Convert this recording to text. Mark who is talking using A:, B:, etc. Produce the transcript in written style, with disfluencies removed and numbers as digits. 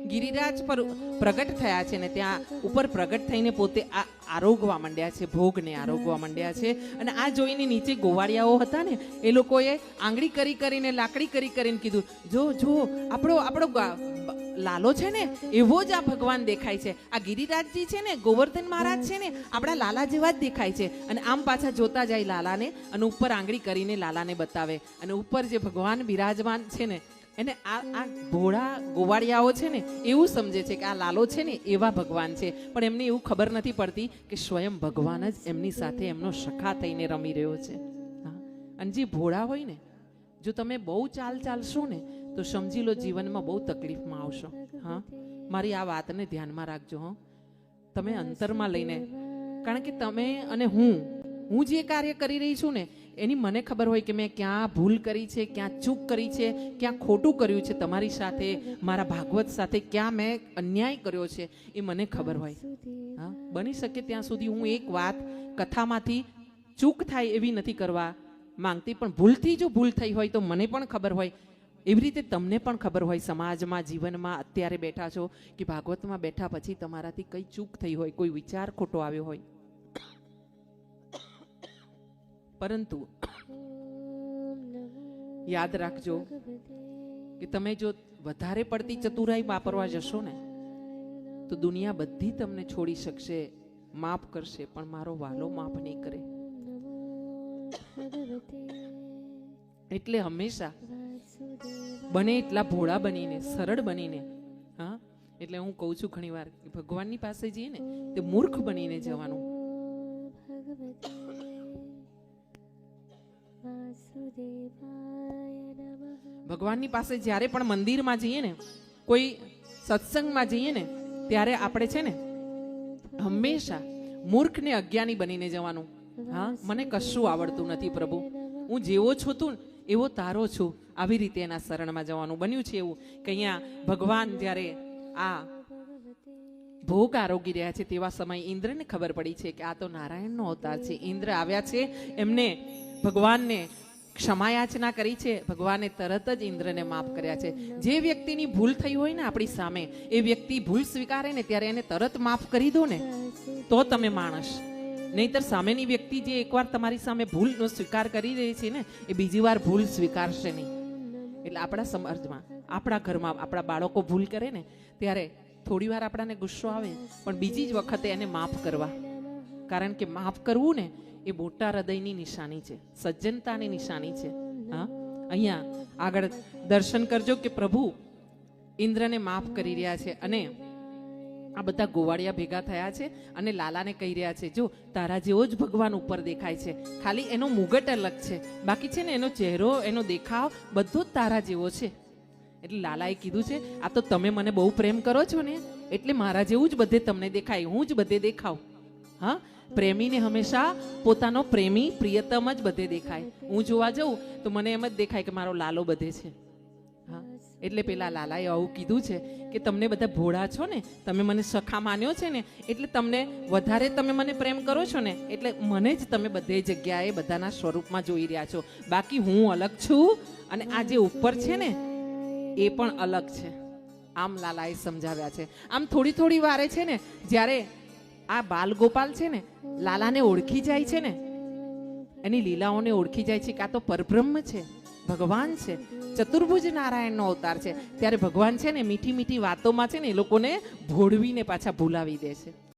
A: ગિરિરાજ પર પ્રગટ થયા છે ને ત્યાં ઉપર પ્રગટ થઈને પોતે આરોગવા માંડ્યા છે, ભોગને આરોગવા માંડ્યા છે. અને આ જોઈને નીચે ગોવાળિયાઓ હતા ને એ લોકોએ આંગળી કરી કરીને લાકડી કરી કરીને કીધું, જો જો આપણો લાલો છે ને એવો જ આ ભગવાન દેખાય છે. આ ગિરિરાજજી છે ને, ગોવર્ધન મહારાજ છે ને, આપણા લાલા જેવા જ દેખાય છે. અને આમ પાછા જોતા જાય લાલાને અને ઉપર આંગળી કરીને લાલાને બતાવે. અને ઉપર જે ભગવાન બિરાજમાન છે ને એને આ ભોળા ગોવાળિયાઓ છે ને એવું સમજે છે કે આ લાલો છે ને એવા ભગવાન છે. પણ એમને એવું ખબર નથી પડતી કે સ્વયં ભગવાન જ એમની સાથે એમનો સખા થઈને રમી રહ્યો છે. અને જે ભોળા હોય ને, જો તમે બહુ ચાલશો ને તો સમજી લો જીવનમાં બહુ તકલીફમાં આવશો. હા, મારી આ વાતને ધ્યાનમાં રાખજો. હો, તમે અંતરમાં લઈને, કારણ કે તમે અને હું જે કાર્ય કરી રહી છું ને એની મને ખબર હોય કે મેં ક્યાં ભૂલ કરી છે, ક્યાં ચૂક કરી છે, ક્યાં ખોટું કર્યું છે તમારી સાથે, મારા ભાગવત સાથે ક્યાં મેં અન્યાય કર્યો છે એ મને ખબર હોય. હા, બની શકે ત્યાં સુધી હું એક વાત કથામાંથી ચૂક થાય એવી નથી કરવા માંગતી, પણ ભૂલથી જો ભૂલ થઈ હોય તો મને પણ ખબર હોય. એવી રીતે તમને પણ ખબર હોય સમાજમાં, જીવનમાં અત્યારે બેઠા છો કે ભાગવતમાં બેઠા પછી તમારાથી કઈ ચૂક થઈ હોય, કોઈ વિચાર ખોટો આવ્યો હોય. પરંતુ યાદ રાખજો કે તમે જો વધારે પડતી ચતુરાઈ વાપરવા જશો ને તો દુનિયા બધી તમને છોડી શકશે, માફ કરશે, પણ મારો વાલો માફ નહીં કરે. એટલે હંમેશા બને એટલા ભોળા બનીને, સરળ બનીને, હા, એટલે હું કહું છું ઘણી વાર કે ભગવાનની પાસે જઈએ ને તે મૂર્ખ બનીને જવાનું. ભગવાનની પાસે જ્યારે પણ મંદિરમાં જઈએ ને, કોઈ સત્સંગમાં જઈએ ને ત્યારે આપણે છે ને હંમેશા મૂર્ખ ને અજ્ઞાની બનીને જવાનું. હા, મને કશું આવડતું નથી પ્રભુ, હું જેવો છું તું એવો તારો છું, આવી રીતે એના શરણમાં જવાનું. બન્યું છે એવું કે અહીંયા ભગવાન જ્યારે આ ભોગ આરોગી રહ્યા છે તેવા સમય ઇન્દ્રને ખબર પડી છે કે આ તો નારાયણનો અવતાર છે. ઇન્દ્ર આવ્યા છે, એમને ભગવાનને ક્ષમાયાચના કરી છે, ભગવાને તરત જ ઇન્દ્રને માફ કર્યા છે. જે વ્યક્તિની ભૂલ થઈ હોય ને આપણી સામે, એ વ્યક્તિ ભૂલ સ્વીકારે ને ત્યારે એને તરત માફ કરી દો ને તો તમે માણસ. નહીતર સામેની વ્યક્તિ જે એકવાર તમારી સામે ભૂલનો સ્વીકાર કરી રહી છે ને એ બીજી વાર ભૂલ સ્વીકારશે નહીં. એટલે આપણા સમાજમાં, આપણા ઘરમાં આપણા બાળકો ભૂલ કરે ને ત્યારે થોડી વાર આપણાને ગુસ્સો આવે, પણ બીજી જ વખતે એને માફ કરવા. કારણ કે માફ કરવું ને એ મોટા હૃદયની નિશાની છે, સજ્જનતાની નિશાની છે. હા, અહીંયા આગળ દર્શન કરજો કે પ્રભુ ઇન્દ્રને માફ કરી રહ્યા છે. અને આ બધા ગોવાળિયા ભેગા થયા છે અને લાલાને કહી રહ્યા છે, જો તારા જેવો જ ભગવાન ઉપર દેખાય છે, ખાલી એનો મુગટ અલગ છે, બાકી છે ને એનો ચહેરો, એનો દેખાવ બધો જ તારા જેવો છે. એટલે લાલાએ કીધું છે, આ તો તમે મને બહુ પ્રેમ કરો છો ને એટલે મારા જેવું જ બધે તમને દેખાય, હું જ બધે દેખાવ. હા, પ્રેમીને હંમેશા પોતાનો પ્રેમી, પ્રિયતમ જ બધે દેખાય. હું જોવા જઉં તો મને એમ જ દેખાય કે મારો લાલો બધે છે. હા, એટલે પેલા લાલાએ આવું કીધું છે કે તમને બધા ભોળા છો ને, તમે મને સખા માન્યો છે ને એટલે તમને વધારે તમે મને પ્રેમ કરો છો ને એટલે મને જ તમે બધે જગ્યાએ બધાના સ્વરૂપમાં જોઈ રહ્યા છો. બાકી હું અલગ છું અને આ જે ઉપર છે ને એ પણ અલગ છે. આમ લાલાએ સમજાવ્યા છે. આમ થોડી થોડી વારે છે ને જ્યારે આ બાલ ગોપાલ છે ને લાલાને ઓળખી જાય છે ને, એની લીલાઓને ઓળખી જાય છે કે આ તો પરબ્રહ્મ છે, ભગવાન છે, ચતુર્ભુજ નારાયણનો અવતાર છે, ત્યારે ભગવાન છે ને મીઠી મીઠી વાતોમાં છે ને એ લોકોને ભોળવીને પાછા ભૂલાવી દે છે.